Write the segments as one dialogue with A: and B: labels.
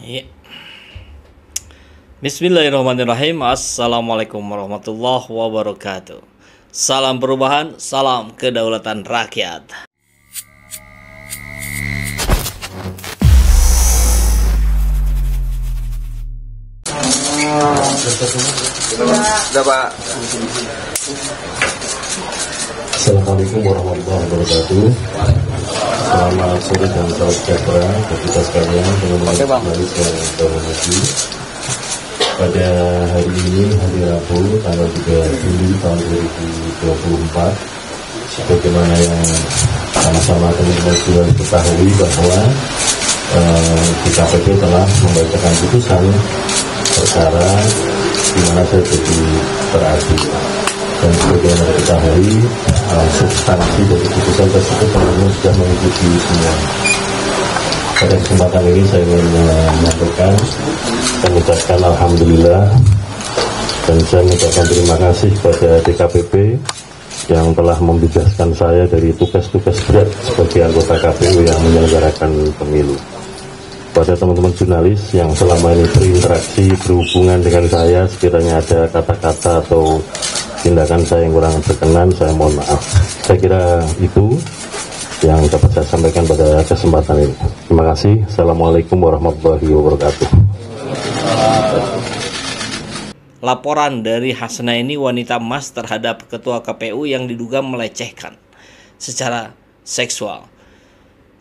A: Iya. Bismillahirrahmanirrahim. Assalamualaikum warahmatullahi wabarakatuh. Salam perubahan, salam kedaulatan rakyat.
B: Sudah, Pak.
C: Assalamualaikum warahmatullahi wabarakatuh. Selamat sore dan salam sejahtera bagi kita sekalian, teman-teman jurnalis yang terhormati. Pada hari ini, hari Rabu, tanggal 3 Juli tahun 2024, sebagaimana yang sama-sama teman-teman sudah ketahui bahwa DKPP telah membacakan putusan perkara di mana terjadi teradil. Dan sebagaimana kita ketahui, substansi dari putusan tersebut teman-teman sudah mengikuti semua. Pada kesempatan ini saya ingin menyampaikan, mengucapkan alhamdulillah dan saya mengucapkan terima kasih kepada DKPP yang telah membebaskan saya dari tugas-tugas berat sebagai anggota KPU yang menyelenggarakan pemilu. Pada teman-teman jurnalis yang selama ini berinteraksi, berhubungan dengan saya, sekiranya ada kata-kata atau tindakan saya yang kurang berkenan, saya mohon maaf. Saya kira itu yang dapat saya sampaikan pada kesempatan ini. Terima kasih. Assalamualaikum warahmatullahi wabarakatuh.
A: Laporan dari Hasnaini wanita emas terhadap ketua KPU yang diduga melecehkan secara seksual.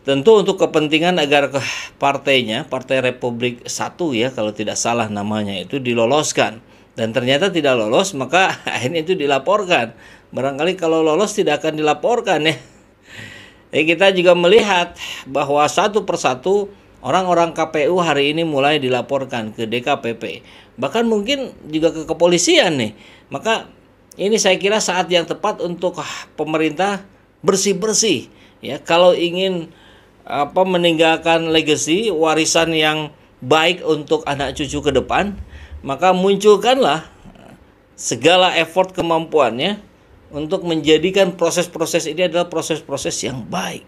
A: Tentu untuk kepentingan agar partainya, Partai Republik 1 ya kalau tidak salah namanya itu, diloloskan. Dan ternyata tidak lolos, maka akhirnya itu dilaporkan. Barangkali kalau lolos tidak akan dilaporkan ya. Kita juga melihat bahwa satu persatu orang-orang KPU hari ini mulai dilaporkan ke DKPP. Bahkan mungkin juga ke kepolisian nih. Maka ini saya kira saat yang tepat untuk pemerintah bersih-bersih ya. Kalau ingin meninggalkan legacy, warisan yang baik untuk anak cucu ke depan, maka munculkanlah segala effort kemampuannya untuk menjadikan proses-proses ini adalah proses-proses yang baik.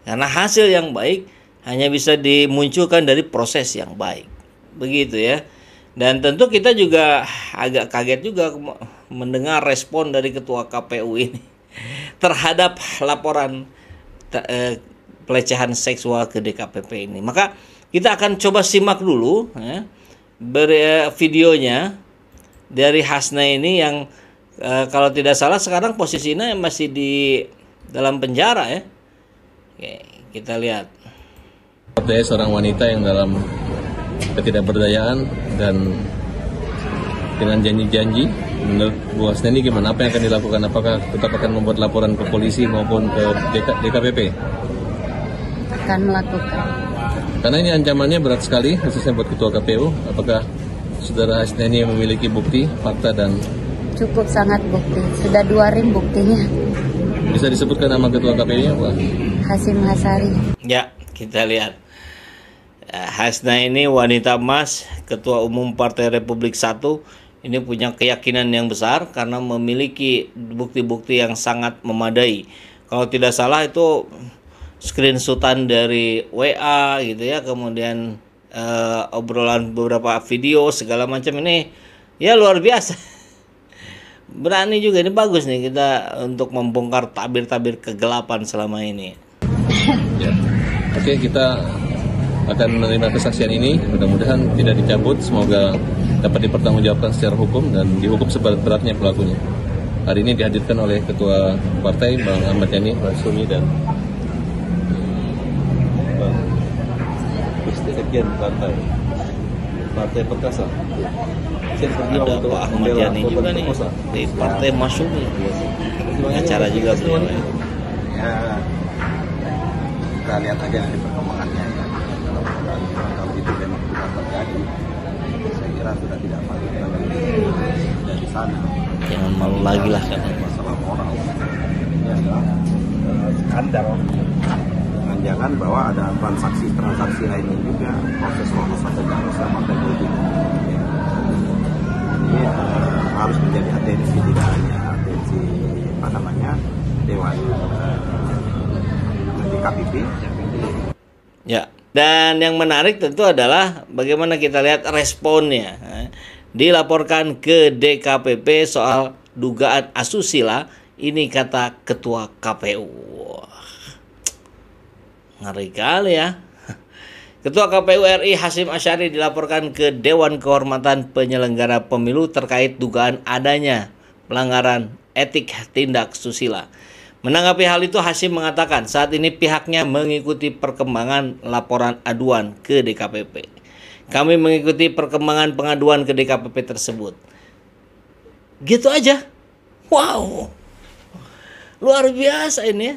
A: Karena hasil yang baik hanya bisa dimunculkan dari proses yang baik. Begitu ya. Dan tentu kita juga agak kaget juga mendengar respon dari ketua KPU ini terhadap laporan pelecehan seksual ke DKPP ini. Maka kita akan coba simak dulu ya, videonya dari Hasnaini yang kalau tidak salah sekarang posisinya masih di dalam penjara ya. Oke, kita lihat.
D: Seperti seorang wanita yang dalam ketidakberdayaan dan dengan janji-janji, menurut Bu Hasnaini gimana? Apa yang akan dilakukan? Apakah tetap akan membuat laporan ke polisi maupun ke DKPP?
E: Akan melakukan.
D: Karena ini ancamannya berat sekali, khususnya buat ketua KPU. Apakah saudara Hasnaini memiliki bukti, fakta dan
E: cukup sangat bukti, sudah 2 rim buktinya.
D: Bisa disebutkan nama ketua KPU-nya, Pak?
E: Hasyim Hasyari.
A: Ya, kita lihat. Hasnaini wanita emas, Ketua Umum Partai Republik 1, ini punya keyakinan yang besar karena memiliki bukti-bukti yang sangat memadai. Kalau tidak salah itu screenshotan dari WA gitu ya, kemudian obrolan beberapa video segala macam ini ya luar biasa. Berani juga, ini bagus nih kita untuk membongkar tabir-tabir kegelapan selama ini.
D: Ya. Oke, kita akan menerima kesaksian ini, mudah-mudahan tidak dicabut, semoga dapat dipertanggungjawabkan secara hukum dan dihukum seberat-beratnya pelakunya. Hari ini dihadirkan oleh Ketua Partai Bang Ahmad Yani, Bang Sumi dan Bang Sekjen Partai Perkasa.
A: Ada Pak Ahmad Yani juga nih di Partai Masyumi. Acara juga beliau.
B: Ya, kita lihat aja nanti perkembangannya ya. Kalau itu memang sudah terjadi, saya kira sudah tidak patut lagi di sana.
A: Jangan malu lagi lah kan.
B: Masalah moral ini adalah skandal. Jangan bahwa ada transaksi lainnya juga, proses atau harusnya partai politik. Ini harus menjadi atensi, tidak hanya atensi Dewan di KPP.
A: Ya, Dan yang menarik tentu adalah bagaimana kita lihat responnya. Dilaporkan ke DKPP soal dugaan asusila, ini kata Ketua KPU. Ngeri kali ya. Ketua KPU RI Hasyim Asyari dilaporkan ke Dewan Kehormatan Penyelenggara Pemilu terkait dugaan adanya pelanggaran etik tindak susila. Menanggapi hal itu, Hasyim mengatakan saat ini pihaknya mengikuti perkembangan laporan aduan ke DKPP. Kami mengikuti perkembangan pengaduan ke DKPP tersebut. Gitu aja. Wow. Luar biasa ini ya.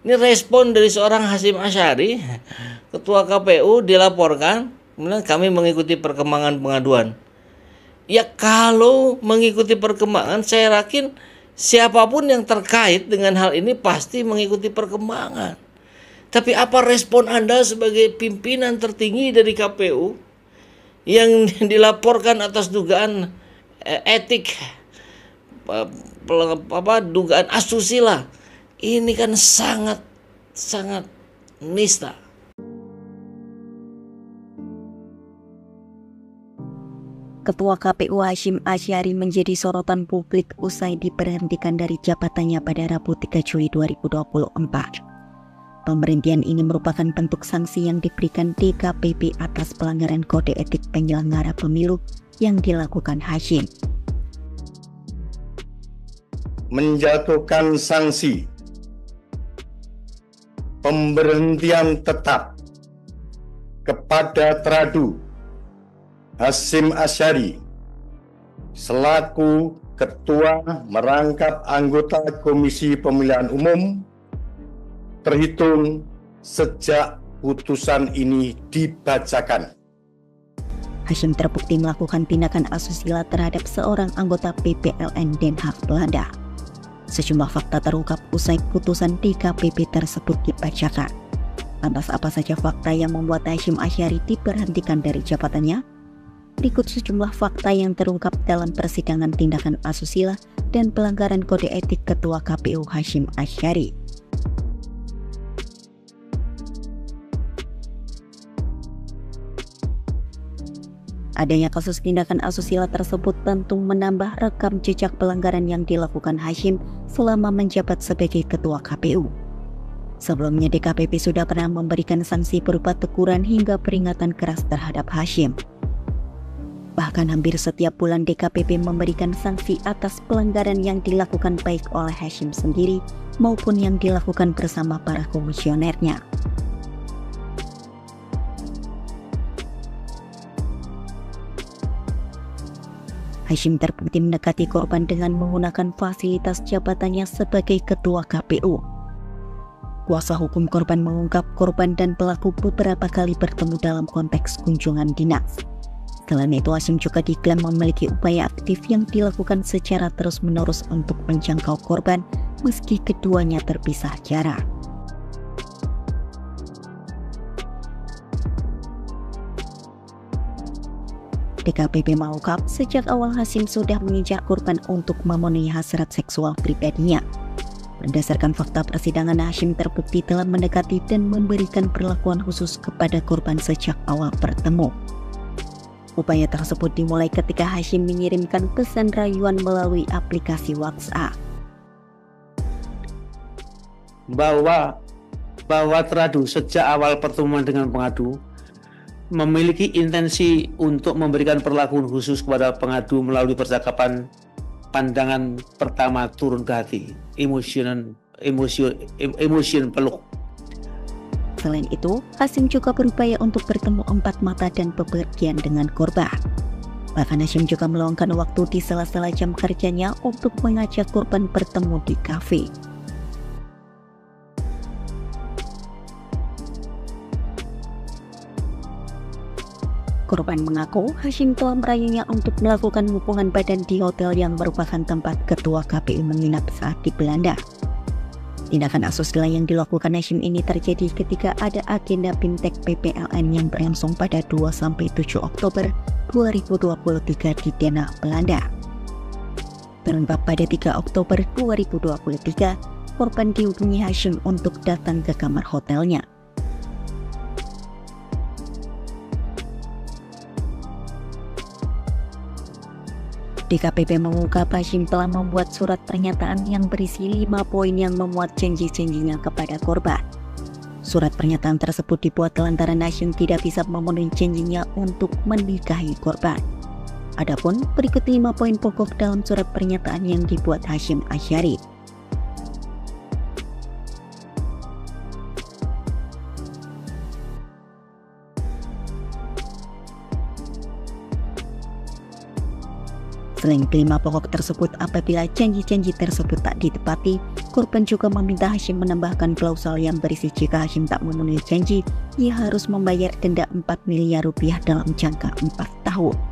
A: Ini respon dari seorang Hasyim Asyari, Ketua KPU, dilaporkan, kemudian kami mengikuti perkembangan pengaduan. Ya kalau mengikuti perkembangan, saya yakin siapapun yang terkait dengan hal ini pasti mengikuti perkembangan. Tapi apa respon Anda sebagai pimpinan tertinggi dari KPU yang dilaporkan atas dugaan etik, dugaan asusila? Ini kan sangat nista.
F: Ketua KPU Hasyim Asyari menjadi sorotan publik usai diberhentikan dari jabatannya pada Rabu 3 Juli 2024. Pemberhentian ini merupakan bentuk sanksi yang diberikan DKPP atas pelanggaran kode etik penyelenggara pemilu yang dilakukan Hasyim.
G: Menjatuhkan sanksi pemberhentian tetap kepada Teradu Hasyim Asyari selaku Ketua Merangkap Anggota Komisi Pemilihan Umum terhitung sejak putusan ini dibacakan.
F: Hasyim terbukti melakukan tindakan asusila terhadap seorang anggota PPLN Den Haag, Belanda. Sejumlah fakta terungkap usai putusan DKPP tersebut dibacakan. Lantas apa saja fakta yang membuat Hasyim Asyari diberhentikan dari jabatannya? Berikut sejumlah fakta yang terungkap dalam persidangan tindakan asusila dan pelanggaran kode etik Ketua KPU Hasyim Asyari. Adanya kasus tindakan asusila tersebut tentu menambah rekam jejak pelanggaran yang dilakukan Hasyim selama menjabat sebagai Ketua KPU. Sebelumnya DKPP sudah pernah memberikan sanksi berupa teguran hingga peringatan keras terhadap Hasyim. Bahkan hampir setiap bulan DKPP memberikan sanksi atas pelanggaran yang dilakukan baik oleh Hasyim sendiri maupun yang dilakukan bersama para komisionernya. Hasyim terbukti mendekati korban dengan menggunakan fasilitas jabatannya sebagai Ketua KPU. Kuasa hukum korban mengungkap korban dan pelaku beberapa kali bertemu dalam konteks kunjungan dinas. Selain itu, Hasyim juga diklaim memiliki upaya aktif yang dilakukan secara terus-menerus untuk menjangkau korban meski keduanya terpisah jarak. DKPP mengungkap sejak awal Hasyim sudah mengincar korban untuk memenuhi hasrat seksual pribadinya. Berdasarkan fakta persidangan, Hasyim terbukti telah mendekati dan memberikan perlakuan khusus kepada korban sejak awal bertemu. Upaya tersebut dimulai ketika Hasyim mengirimkan pesan rayuan melalui aplikasi WhatsApp.
H: Bahwa Teradu sejak awal pertemuan dengan pengadu memiliki intensi untuk memberikan perlakuan khusus kepada pengadu melalui percakapan pandangan pertama turun ke hati, emotion peluk.
F: Selain itu, Hasyim juga berupaya untuk bertemu empat mata dan bepergian dengan korban. Bahkan Hasyim juga meluangkan waktu di sela-sela jam kerjanya untuk mengajak korban bertemu di kafe. Korban mengaku Hasyim telah merayunya untuk melakukan hubungan badan di hotel yang merupakan tempat Ketua KPU menginap saat di Belanda. Tindakan asusila yang dilakukan Hasyim ini terjadi ketika ada agenda BIMTEK PPLN yang berlangsung pada 2-7 Oktober 2023 di Den Haag, Belanda. Terungkap pada 3 Oktober 2023, korban dihubungi Hasyim untuk datang ke kamar hotelnya. DKPP mengungkap Hashim telah membuat surat pernyataan yang berisi 5 poin yang memuat janji-janjinya kepada korban. Surat pernyataan tersebut dibuat lantaran Hashim tidak bisa memenuhi janjinya untuk menikahi korban. Adapun berikut 5 poin pokok dalam surat pernyataan yang dibuat Hashim Asyari. Selain kelima pokok tersebut, apabila janji-janji tersebut tak ditepati, korban juga meminta Hashim menambahkan klausul yang berisi jika Hashim tak memenuhi janji, ia harus membayar denda 4 miliar rupiah dalam jangka 4 tahun.